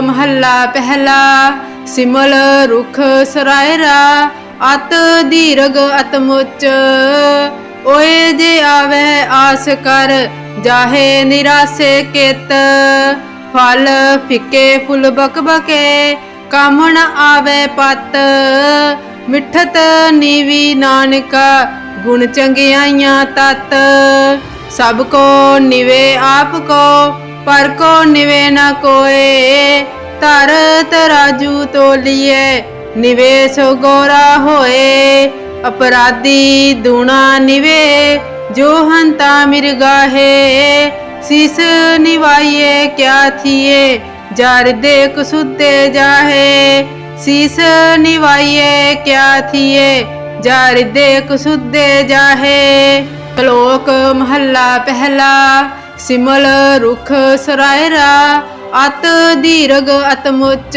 महला पहला। सिमल रुख सरायरा अत दीरघ अतमुच। ओए जे आवे आस कर जाहे निरासे केत। फल फिके फुल बकबके काम न आवे पत। मिठत नीवी नानका गुण चंगियाइयां तत। सबको निवे आपको पर को निवे न कोय। धर तराजू तोलिए निवे सो गोरा होए। अपराधी दूना निवे जो हंता मिर्गाहे। शीस निवाइए क्या थिए जार देख सुते जाहे। शीस निवाइए क्या थिए जार देख सुते जाहे। श्लोक महला पहला। सिमल रुख सरायरा अत दीरघ अतमुच।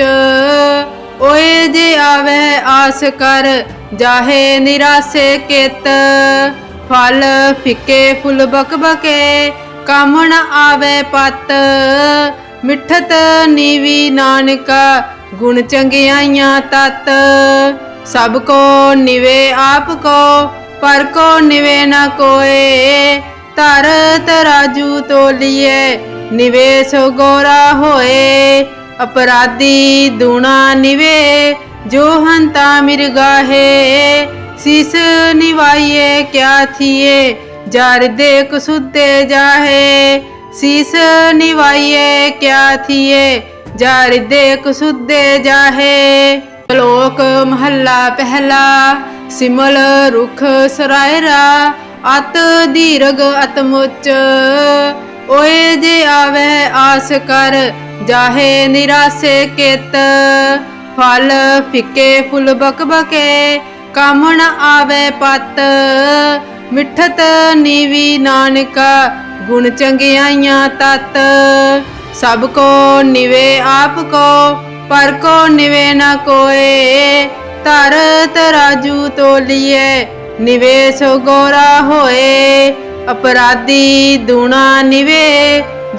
ओए जे आवे आस कर जाहे निरासे केत। फल फिके फुल बकबके काम न आवे पत। मिठत नीवी नानका गुण चंगियाइयां तत। सबको निवे आपको पर को निवे न कोय। धर तराजू तोलिए निवे सो गोरा होए। अपराधी दूना निवे जो हंता मिर्गाहे। शीस निवाइए क्या थिए जार देख सुते जाहे। शीस निवाइए क्या थिए जार देख सुते जाहे। श्लोक महला पहला। सिमल रुख सरायरा अत दीरघ अतमुच। ओए जे आवे आस कर जाहे निरासे केत। फल फिके फुल बकबके काम न आवे पत। मिठत नीवी नानका गुण चंगियाइयां तत। सबको निवे आपको पर को निवे न कोय। धर तराजू तोलिए निवे सो गोरा होए। अपराधी दूना निवे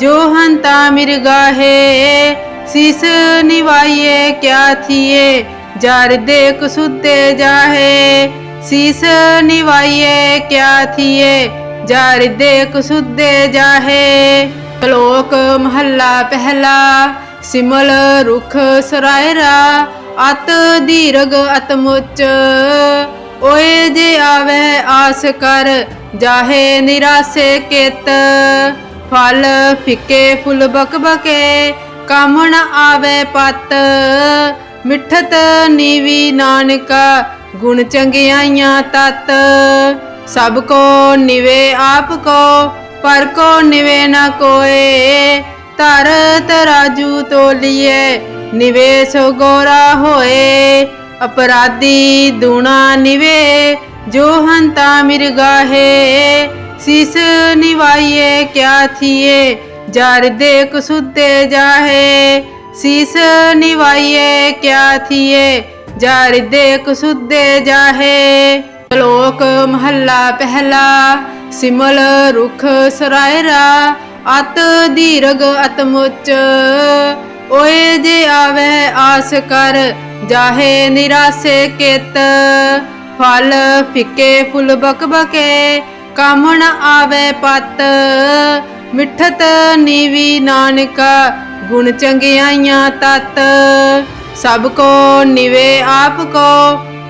जो हंता मिर्गाहे। शीस निवाइए क्या थिए जार देख सुते जाहे। शीस निवाइए क्या थिए जार देख सुते जाहे। श्लोक महला पहला। सिमल रुख सरायरा अत दीरघ अतमुच। ओए जे आवे आस कर जाहे निरासे केत। फल फिके फुल बकबके काम न आवे पत। मिठत नीवी नानका गुण चंगियाइयां तत। सबको निवे आपको पर को निवे न कोय। धर तराजू तोलिए निवे सो गोरा होए। अपराधी दूना निवे जो हंता मिर्गाहे। शीस निवाइए क्या थिए जार देख सुते जाहे। शीस निवाइए क्या थिए जार देख सुते जाहे। श्लोक महला पहला। सिमल रुख सरायरा अत दीरघ अतमुच। ओए जे आवे आस कर जाहे निरासे केत। फल फिके फुल बकबके काम न आवे पत। मिठत नीवी नानका गुण चंगियाइयां तत। सबको निवे आपको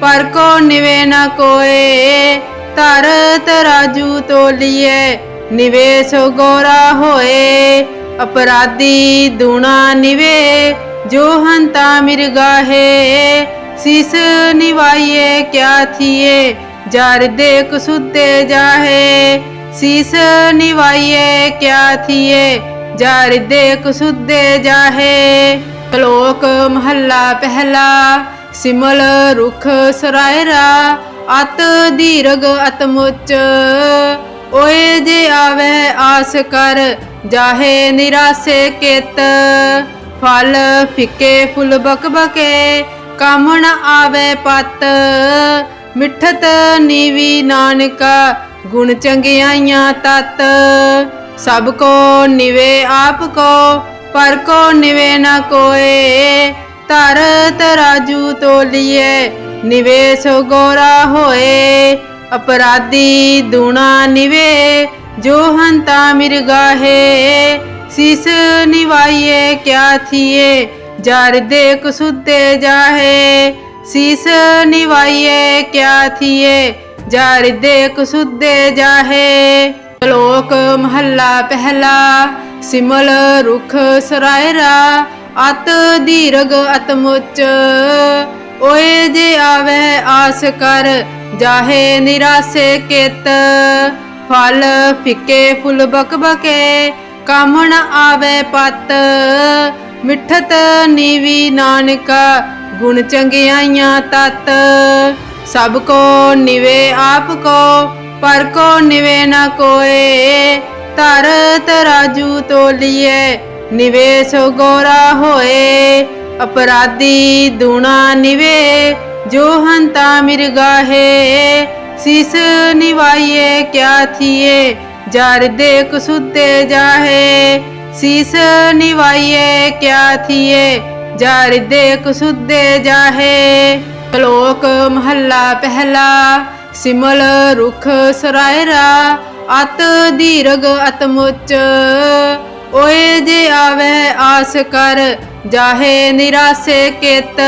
पर को निवे न कोय। धर तराजू तोलिए निवे सो गोरा होए। अपराधी दूना निवे जो हंता मिर्गाहे। शीस निवाइए क्या थिए जार देख सुते जाहे। शीस निवाइए क्या थिए जार देख सुते जाहे। श्लोक महला पहला। सिमल रुख सरायरा अत दीरघ अतमुच। ओए जे आवे आस कर जाहे निरासे केत। फल फिके फुल बकबके काम न आवे पत। मिठत नीवी नानका गुण चंगियाइयां तत। सबको निवे आपको पर को निवे न कोय। तर तराजू तोलिए निवेश गोरा होए। अपराधी दूना निवे जो हंता मिर्गाहे। शीस निवाइए क्या थिए जार देख सुते जाहे। शीस निवाइए क्या थिए जार देख सुते जाहे। श्लोक महला पहला। सिमल रुख सरायरा अत दीर्घ अत मुच। ओए जे आवे आस कर जाहे निरासे केत। फल फिके फुल बकबके काम न आवे पत। मिठत नीवी नानका गुण चंगियाइयां तत। सबको निवे आपको पर को निवे न कोय। तर तराजू तोलिए निवेश गोरा होए। अपराधी दूना निवे जो हंता मिर्गाहे। शीस निवाइए क्या थिए जार देख सुते जाहे। शीस निवाइए क्या थिए जार देख सुते जाहे। श्लोक महला पहला। सिमल रुख सरायरा अत दीर्घ अत मुच। ओए जे आवे आस कर जाहे निरासे केत।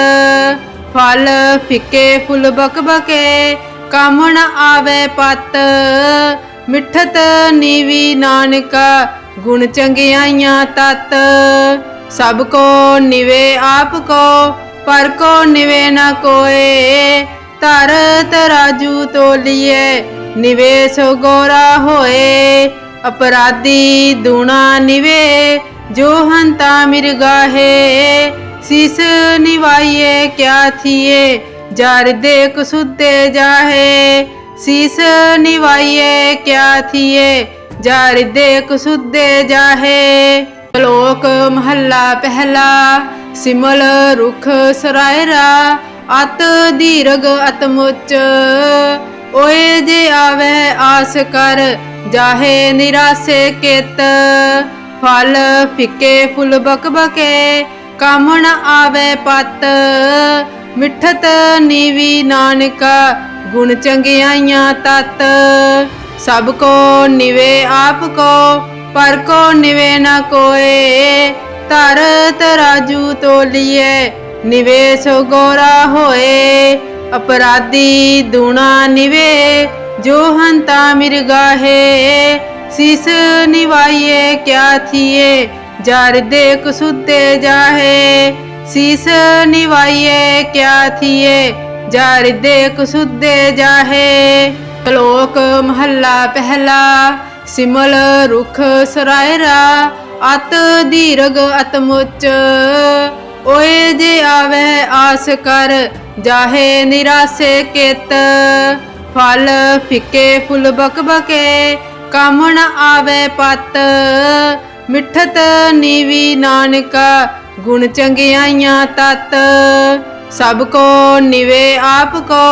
फल फिके फुल बकबके काम न आवे पत। मिठत नीवी नानका गुण चंगियाइयां तत। सबको निवे आपको पर को निवे न कोय। तर तराजू तोलिए निवेश गोरा होए। अपराधी दूना निवे जो हंता मिर्गाहे। शीस निवाइए क्या थिए जार देख सुते जाहे। शीस निवाइए क्या थिए जार देख सुते जाहे। श्लोक महला पहला। सिमल रुख सरायरा अत दीर्घ अत मुच। ओए जे आवे आस कर जाहे निरासे केत। फल फिके फुल बकबके काम न आवे पत। मिठत नीवी नानका गुण चंगियाइयां तत। सबको निवे आपको पर को निवे न कोय। तर तराजू तोलिए निवेश गोरा होए। अपराधी दूना निवे जो हंता मिर्गाहे। शीस निवाइए क्या थिए जार देख सुते जाहे। शीस निवाइए क्या थिए जार देख सुते जाहे। श्लोक महला पहला। सिमल रुख सरायरा अत दीर्घ अत मुच। ओए जे आवे आस कर जाहे निरासे केत। फल फिके फुल बकबके काम न आवे पत। मिठत नीवी नानका गुण चंगियाइयां तत। सबको निवे आपको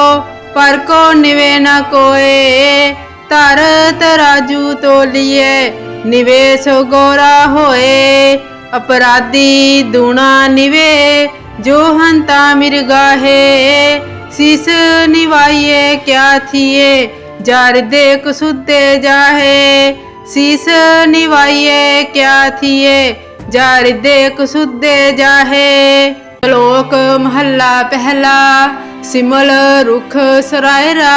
पर को निवे न कोय। तर तराजू तोलिए निवेश गोरा होए। अपराधी दूना निवे जो हंता मिर्गाहे। शीस निवाइए क्या थिए जार देख सुते जाहे। शीस निवाइए क्या थिए जार देख सुते जाहे। श्लोक महला पहला। सिमल रुख सरायरा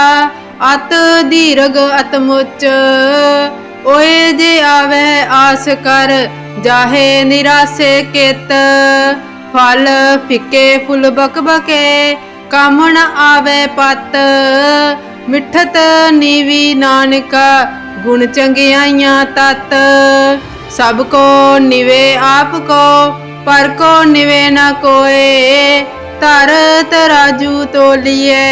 अत दीर्घ अत मुच। ओए जे आवे आस कर जाहे निरासे केत। फल फिके फुल बकबके काम न आवे पत। मिठत नीवी नानका गुण चंगियाइयां तत। सबको निवे आपको पर को निवे न कोय। तर तराजू तोलिए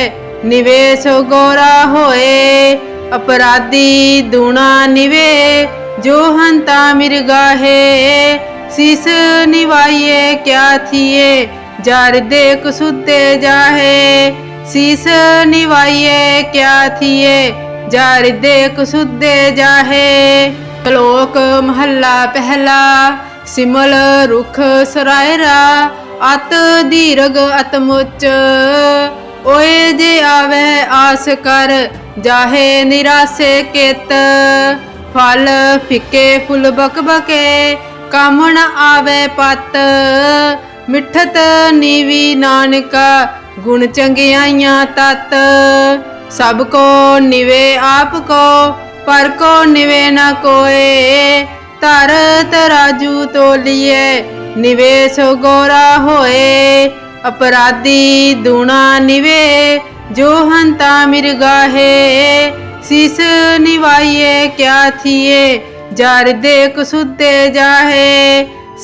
निवेश गोरा होए। अपराधी दूना निवे जो हंता मिर्गाहे। शीस निवाइए क्या थिए जार देख सुते जाहे। शीस निवाइए क्या थिए जार देख सुते जाहे। श्लोक महला पहला। सिमल रुख सरायरा अत दीर्घ अत मुच। ओए जे आवे आस कर जाहे निरासे कित। फल फिके फुल बकबके काम न आवे पत। मिठत नीवी नानका गुण चंगियाइयां तत। सबको निवे आपको पर को निवे न कोय। धर तराजू तोलिए निवे सो गोरा होए। अपराधी दूना निवे जो हंता मिर्गाहे। शीस निवाइए क्या थिए जार दे कुसुदे जाहे।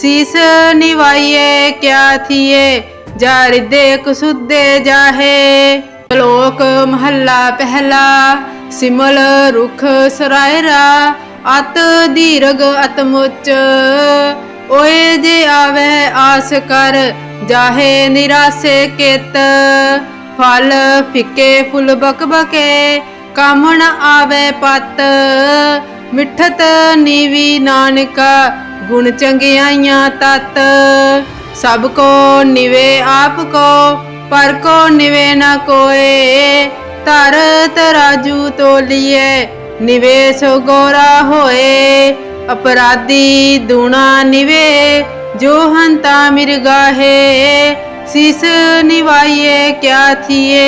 शीस निवाइए क्या थिए जार दे कुसुदे जाहे। श्लोक महला पहला। सिमल रुख सरायरा अत दीर्घ अत मुच। ओए जे आवे आस कर जाहे निरासे कित। फल फिके फुल बकबके काम न आवे पत। मिठत नीवी नानका गुण चंगियाइयां तत। सबको निवे आपको पर को निवे न कोय। धर तराजू तोलिए निवे सो गोरा होए। अपराधी दूना निवे जो हंता मिर्गाहे। शीस निवाइए क्या थिए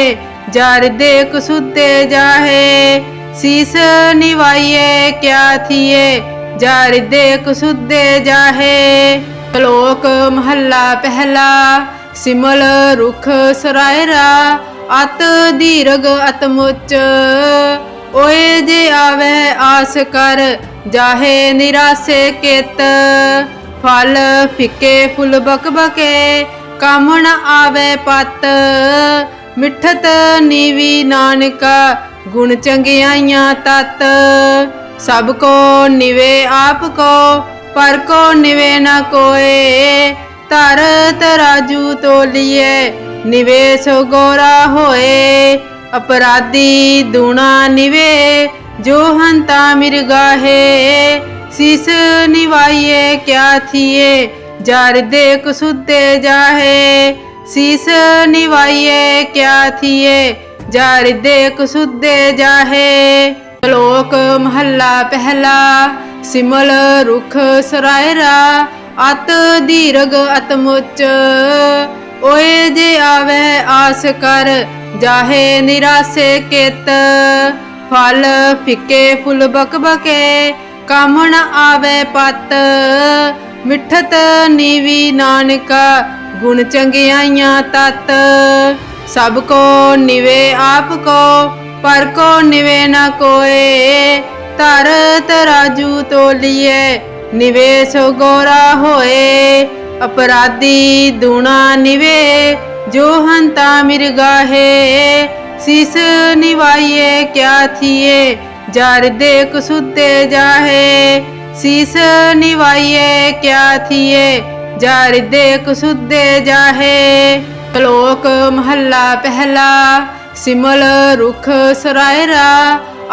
जार दे कुसुदे जाहे। शीस निवाइए क्या थिए जार दे कुसुदे जाहे। श्लोक महला पहला। सिमल रुख सरायरा अत दीर्घ अत मुच। ओए जे आवे आस कर जाहे निरासे कित। फल फिके फुल बकबके काम न आवे पत। मिठत नीवी नानका गुण चंगियाइयां तत। सबको निवे आपको पर को निवे न कोय। धर तराजू तोलिए निवे सो गोरा होए। अपराधी दूना निवे जो हंता मिर्गाहे। शीस निवाइए क्या थिए जार दे कुसुदे जाहे। शीस निवाइए क्या थिए जार दे कुसुदे जाहे। श्लोक महला पहला। सिमल रुख सरायरा अत दीर्घ अत मुच। ओए जे आवे आस कर जाहे निरासे कित। फल फिके फुल बकबके काम न आवे पत। मिठत नीवी नानका गुण चंगियाइयां तत। सबको निवे आपको पर को निवे न कोय। धर तराजू तोलिए निवे सो गोरा होए। अपराधी दूना निवे जो हंता मिर्गाहे। शीस निवाइए क्या थिए जार दे कुसुदे जाहे। शीस निवाइए क्या थिए जार दे कुसुदे जाहे। श्लोक महला पहला। सिमल रुख सरायरा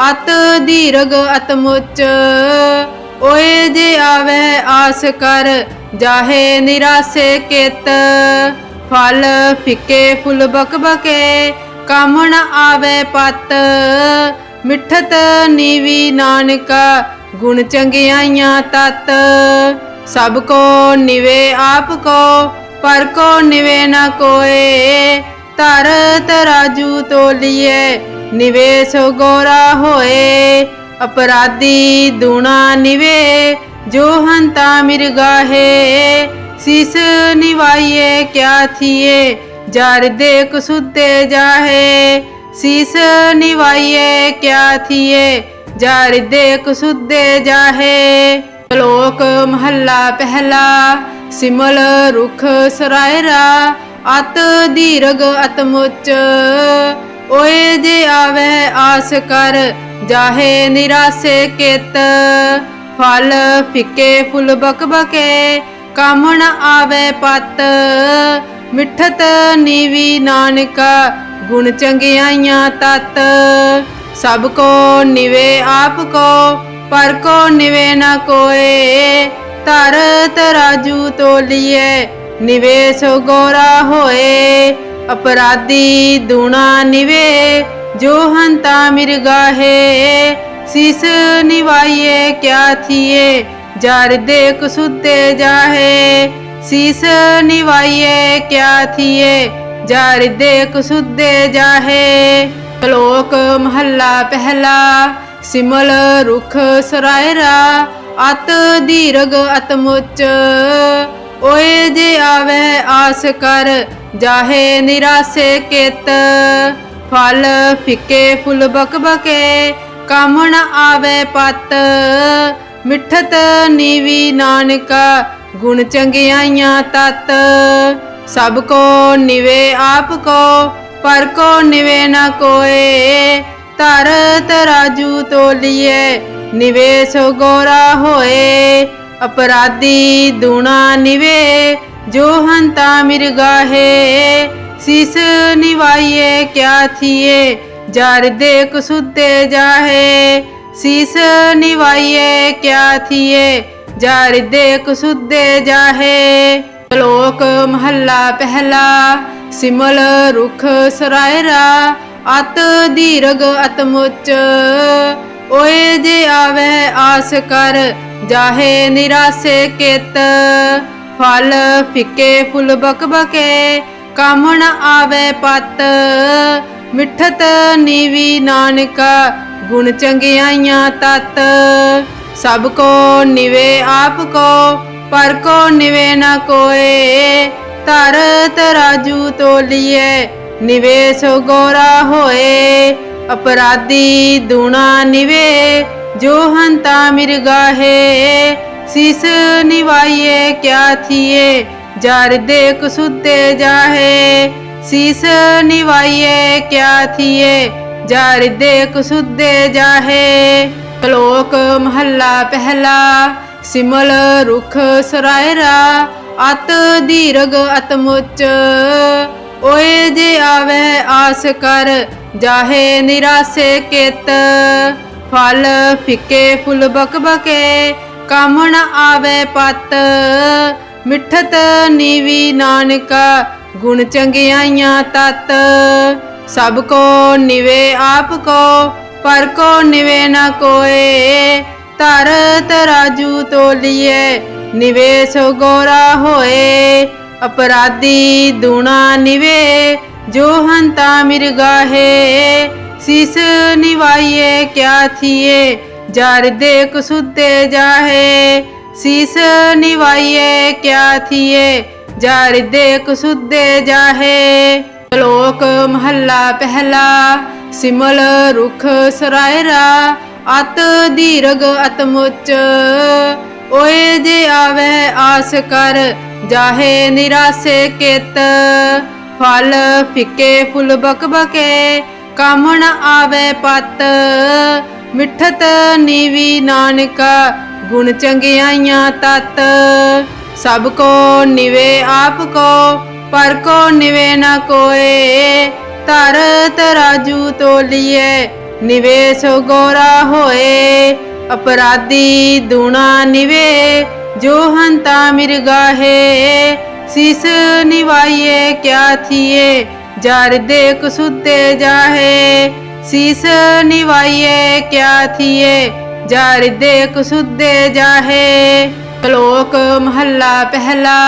अत दीर्घ अत मुच। ओए जे आवे आस कर जाहे निरासे कित। फल फिके फुल बकबके काम न आवे पत। मिठत नीवी नानका गुण चंगियाइयां तत। सबको निवे आपको पर को निवे न कोय। धर तराजू तोलिए निवे सो गोरा होए। अपराधी दूना निवे जो हंता मिर्गाहे। शीस निवाइए क्या थिए जार दे कुसुदे जाहे। शीस निवाइए क्या थिए जार दे कुसुदे जाहे। श्लोक महला पहला। सिमल रुख सरायरा अत दीर्घ अत मुच। ओए जे आवे आस कर जाहे निरासे कित। फल फिके फुल बकबके काम न आवे पत। मिठत नीवी नानका गुण चंगियाइयां तत। सबको निवे आपको पर को निवे न कोय। ਧਰ ਤਰਾਜੂ ਤੋਲੀਏ ਨਿਵੇਸ਼ ਗੋਰਾ ਹੋਏ। अपराधी दूना निवे जो हंता मिर्गाहे शीस निवाइये क्या थिए जार देख सुते जाहे। शीस निवाइये क्या थिए जार देख सुते जाहे। श्लोक महला पहला सिमल रुख सरायरा अत दीर्घ अतमुच ओए जे आवे आस कर जाहे निरासे केत। फल फिके फुल बकबके काम न आवे पत। मिठत नीवी नानका गुण चंगियाइयां तत। सबको निवे आपको पर को निवे न कोए। धर तराजू तोलिए निवेश गोरा होए। अपराधी दूना निवे जो हंता मिर्गाहे शीस निवाइये क्या थिए जार देख सुते जाहे। शीस निवाइये क्या थिए जार देख सुते जाहे। श्लोक महला पहला सिमल रुख सरायरा अत दीर्घ अतमुच ओए जे आवे आस कर जाहे निरासे केत। फल फिके फुल बकबके काम न आवे पत। मिठत नीवी नानका गुण चंगियाइयां तत। सबको निवे आपको पर को निवे न कोए। धर तराजू तोलिए निवेश गोरा होए। अपराधी दूना निवे जो हंता मिर्गाहे शीस निवाइये क्या थिए जार देख सुते जाहे। शीस निवाइये क्या थिए जार देख सुते जाहे। श्लोक महला पहला सिमल रुख सरायरा अत दीर्घ अतमुच ओए जे आवे आस कर जाहे निरासे केत। फल फिके फुल बकबके काम न आवे पत। मिठत नीवी नानका गुण चंगियाइयां तत। सबको निवे आपको पर को निवे न कोए। धर तराजू तोलिए निवेश गोरा होए। अपराधी दूना निवे जो हंता मिर्गाहे शीस निवाइये क्या थिए जार देख सुते जाहे। शीस निवाइये क्या थिए जार देख सुते जाहे। श्लोक महला पहला सिमल रुख सरायरा अत दीर्घ अतमुच ओए जे आवे आस कर जाहे निरासे केत। फल फिके फुल बकबके काम न आवे पत। मिठत नीवी नानका गुण चंगियाइयां तत। सबको निवे आपको पर को निवे न कोए। धर तराजू तोलिए निवेश गोरा होए। अपराधी दूना निवे जो हंता मिर्गाहे शीस निवाइये क्या थिए जार देख सुते जाहे। शीस निवाइये क्या थिए जार देख सुते जाहे। श्लोक महला पहला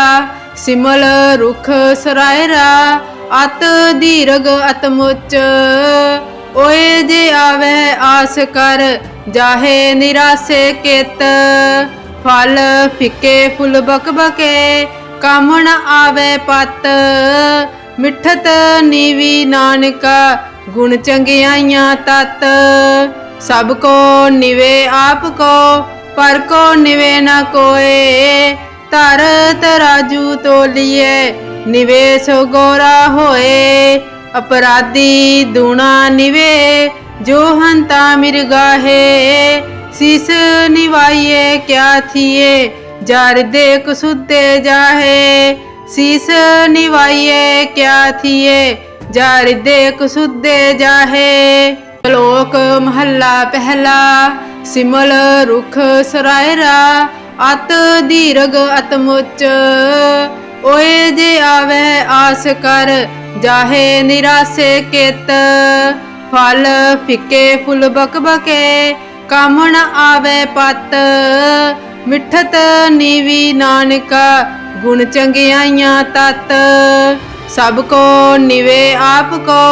सिमल रुख सरायरा अत दीर्घ अतमुच ओए जे आवे आस कर जाहे निरासे केत। फल फिके फुल बकबके काम न आवे पत। मिठत नीवी नानका गुण चंगियाइयां तत। सबको निवे आपको पर को निवे न कोए। धर तराजू तोलिए निवेश गोरा होए। अपराधी दूना निवे जो हंता मिर्गाहे शीस निवाइये क्या थिए जार देख सुते जाहे। शीस निवाइये क्या थिए जार देख सुते जाहे। श्लोक महला पहला सिमल रुख सरायरा अत दीर्घ अतमुच। ओए जे आवे आस कर, जाहे निरासे कित। फल फिके फुल बकबके, काम न आवे पत। मिठत नीवी नानका, गुण चंगियाइयां तत। सबको निवे आपको,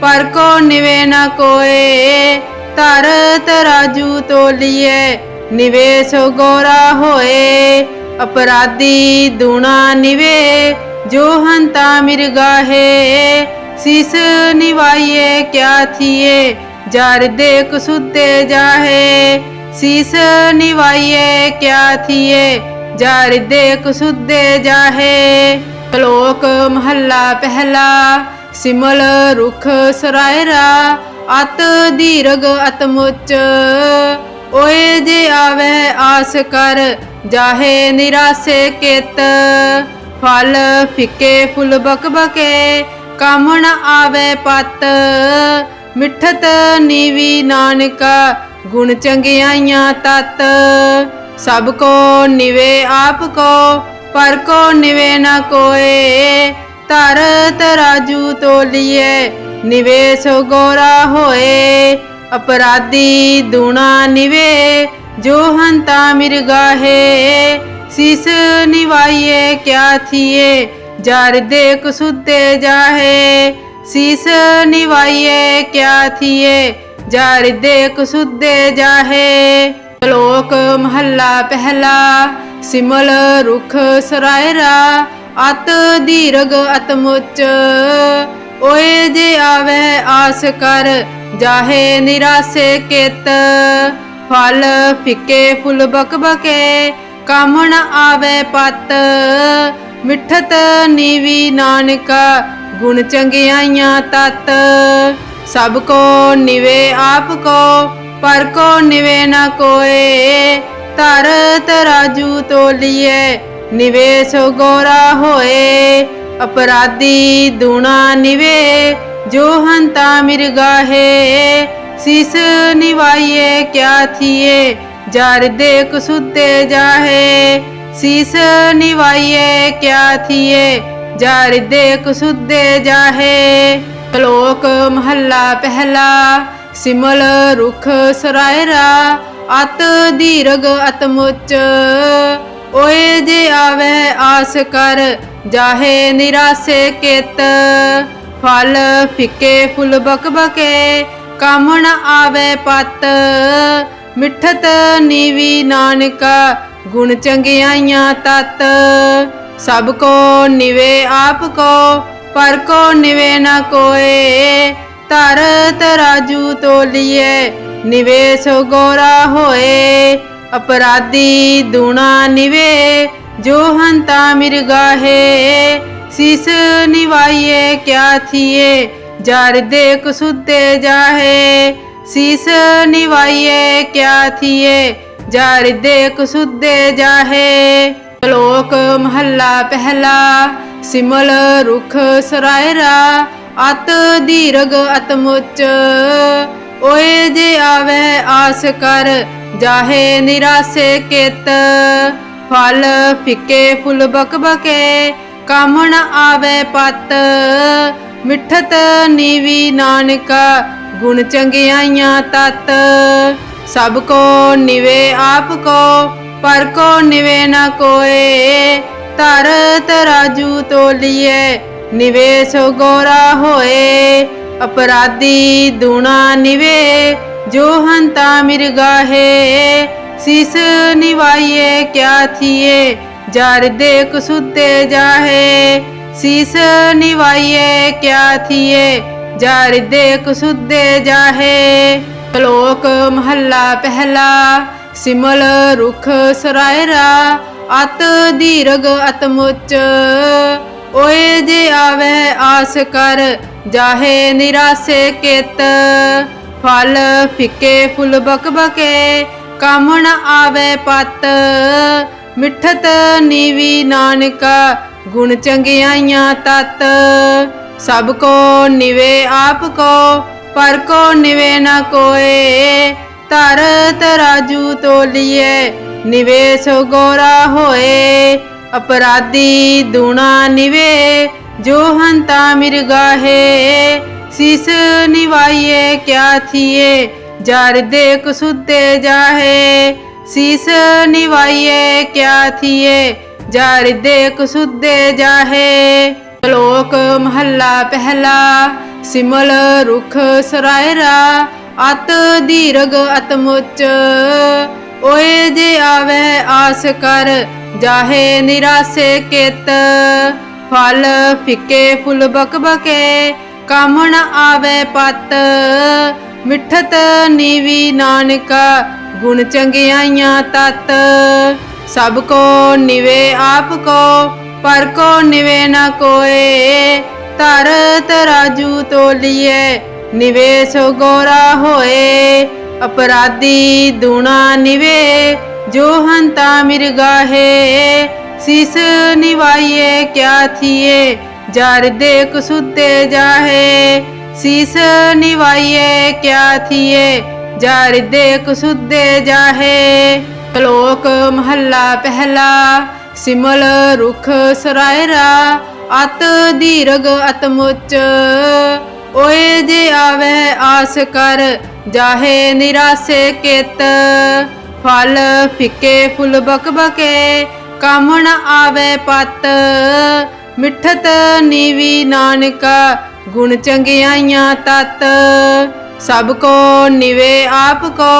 पर को निवे न कोय। धर तराजू तोलिए, निवे सो गोरा होए। अपराधी दूना निवे, जो हंता मिर्गाहे। शीस निवाइए क्या थिए, जार दे कुसुदे जाहे। शीस निवाइए क्या थिए, जार दे कुसुदे जाहे। श्लोक महला पहला। सिमल रुख सरायरा, अत दीर्घ अतमुच। ओए जे आवे आस कर, जाहे निरासे कित। फल फिके फुल बकबके, काम न आवे पत। मिठत नीवी नानका, गुण चंगियाइयां तत। सबको निवे आपको, पर को निवे न कोय। धर तराजू तोलिए, निवे सो गोरा होए। अपराधी दूना निवे, जो हंता मिर्गाहे। शीस निवाइए क्या थिए, जार दे कुसुदे जाहे। शीस निवाइए क्या थिए, जार दे कुसुदे जाहे। श्लोक महला पहला। सिमल रुख सरायरा, अत दीर्घ अतमुच। ओए जे आवे आस कर, जाहे निरासे कित। फल फिके फुल बकबके, काम न आवे पत। मिठत नीवी नानका, गुण चंगियाइयां तत। सबको निवे आपको, पर को निवे न कोय। धर तराजू तोलिए, निवे सो गोरा होए। अपराधी दूना निवे, जो हंता मिर्गाहे। शीस निवाइए क्या थिए, जार दे कुसुदे जाहे। शीस निवाइए क्या थिए, जार दे कुसुदे जाहे। श्लोक महला पहला। सिमल रुख सरायरा, अत दीर्घ अतमुच। ओए जे आवे आस कर, जाहे निरासे कित। फल फिके फुल बकबके, काम न आवे पत। मिठत नीवी नानका, गुण चंगियाइयां तत। सबको निवे आपको, पर को निवे न कोय। धर तराजू तोलिए, निवे सो गोरा होए। अपराधी दूना निवे, जो हंता मिर्गाहे। शीस निवाइए क्या थिए, जार दे कुसुदे जाहे। शीस निवाइए क्या थिए, जार दे कुसुदे जाहे। श्लोक महला पहला। सिमल रुख सरायरा, अत दीर्घ अतमुच। ओए जे आवे आस कर, जाहे निरासे कित। फल फिके फुल बकबके, काम न आवे पत। मिठत नीवी नानका, गुण चंगियाइयां तत। सबको निवे आपको, पर को निवे न कोय। धर तराजू तोलिए, निवे सो गोरा होए। अपराधी दूना निवे, जो हंता मिर्गाहे। शीस निवाइए क्या थिए, जार दे कुसुदे जाहे। शीस निवाइए क्या थिए, जार दे कुसुदे जाहे। श्लोक महला पहला। सिमल रुख सरायरा, अत दीर्घ अतमुच। ओए जे आवे आस कर, जाहे निरासे कित। फल फिके फुल बकबके, काम न आवे पत। मिठत नीवी नानका, गुण चंगियाइयां तत। सबको निवे आपको, पर को निवे न कोय। धर तराजू तोलिए, निवेश गोरा होए। अपराधी दूना निवे जो हंता मिर्गाहे। शीस निवाइए क्या थिए जार देख सुते जाहे। शीस निवाइए क्या थिए जार देख सुते जाहे। श्लोक महला पहला। सिमल रुख सरायरा अत दीर्घ अतमुच। ओए जे आवे आस कर जाहे निरासे केत। फल फिके फुल बकबके काम न आवे पत। मिठत नीवी नानका गुण चंगियाइयां तत। सबको निवे आपको पर को निवे न कोए। धर तराजू तोलिए निवेश गोरा होए। अपराधी दूना निवे जो हंता मिर्गाहे। शीस निवाइए क्या थिए जार देख सुते जाहे। शीस निवाइए क्या थिए जार देख सुते जाहे। श्लोक महला पहला। सिमल रुख सरायरा अत दीर्घ अतमुच। ओए जे आवे आस कर जाहे निरासे केत। फल फिके फुल बकबके काम न आवे पत। मिठत नीवी नानका गुण चंगियाइयां तत। सबको निवे आपको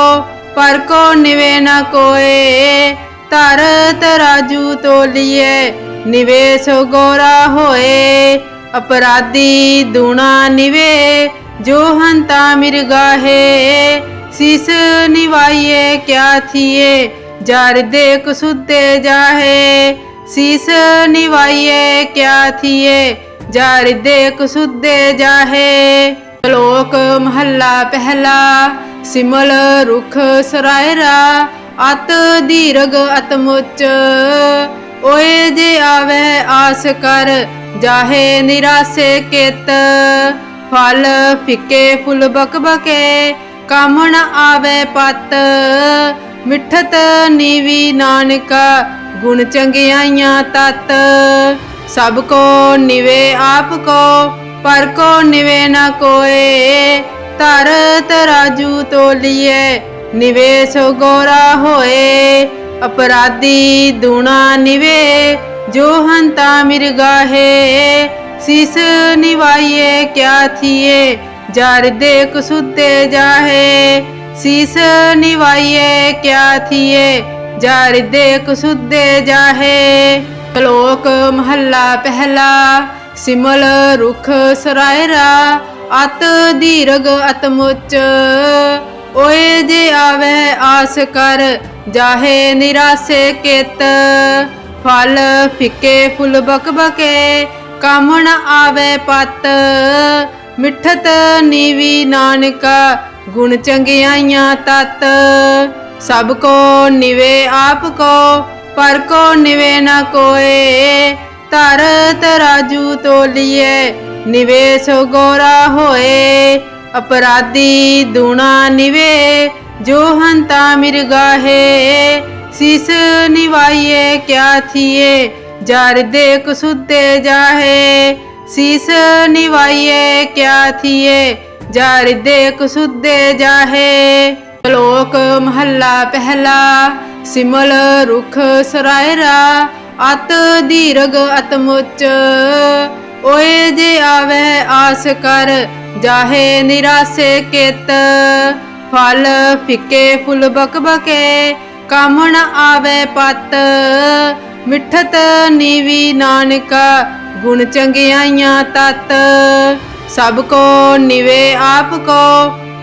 पर को निवे न कोए। धर तराजू तोलिए निवेश गोरा होए। अपराधी दूना निवे जो हंता मिर्गाहे। शीस निवाइए क्या थिए जार देख सुते जाहे। शीस निवाइए क्या थिए जार देख सुते जाहे। श्लोक महला पहला। सिमल रुख सरायरा अत दीर्घ अतमुच। ओए जे आवे आस कर जाहे निरासे केत। फल फिके फुल बकबके काम न आवे पत। मिठत नीवी नानका गुण चंगियाइयां तत। सबको निवे आपको पर को निवे न कोए। धर तराजू तोलिए निवेश गोरा होए। अपराधी दूना निवे जो हंता मिर्गाहे। शीस निवाइए क्या थिए जार देख सुते जाहे। शीस निवाइए क्या थिए जार देख सुते जाहे। श्लोक महला पहला। सिमल रुख सरायरा अत दीर्घ अतमुच। ओए जे आवे आस कर जाहे निरासे केत। फल फिके फुल बकबके काम न आवे पत। मिठत नीवी नानका गुण चंगियाइयां तत। सबको निवे आपको पर को निवे न कोए। धर तराजू तोलिए निवेश गोरा होए। अपराधी दूना निवे जो हंता मिर्गाहे। शीस निवाइए क्या थिए जार देख सुते जाहे। शीस निवाइए क्या थिए जार देख सुते जाहे। श्लोक महला पहला। सिमल रुख सरायरा अत दीर्घ अतमुच। ओए जे आवे आस कर जाहे निरासे केत। फल फिके फुल बकबके काम न आवे पत। मिठत नीवी नानका गुण चंगियाइयां तत। सबको निवे आपको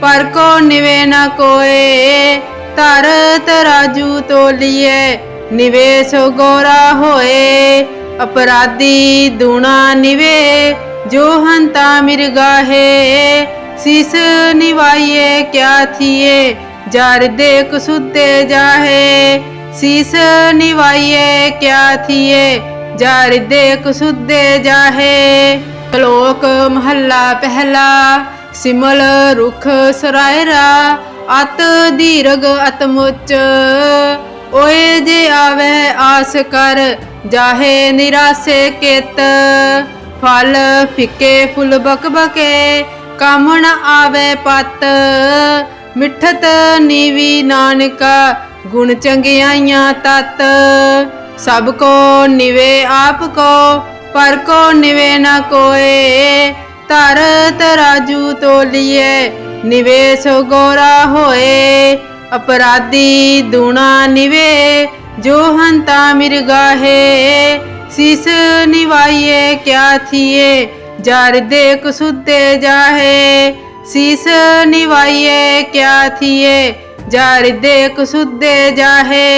पर को निवे न कोए। धर तराजू तोलिए निवेश गोरा होए। अपराधी दूना निवे जो हंता मिर्गाहे। शीस निवाइए क्या थिए जार देख सुते जाहे। शीस निवाइए क्या थिए जार देख सुते जाहे। श्लोक महला पहला। सिमल रुख सरायरा अत दीर्घ अतमुच। ओए जे आवे आस कर जाहे निरासे कित। फल फिके फुल बकबके काम न आवे पत। मिठत नीवी नानका गुण चंगियाइयां तत। सबको निवे आपको पर को निवे न कोय। धर तराजू तोलिए निवे सो गोरा होए। अपराधी दूना निवे जो हंता मिर्गाहे। शीस निवाइए क्या थिए जार देख सुधे जाहे। शीस निवाइए क्या थिए जार देख सुधे जाहे।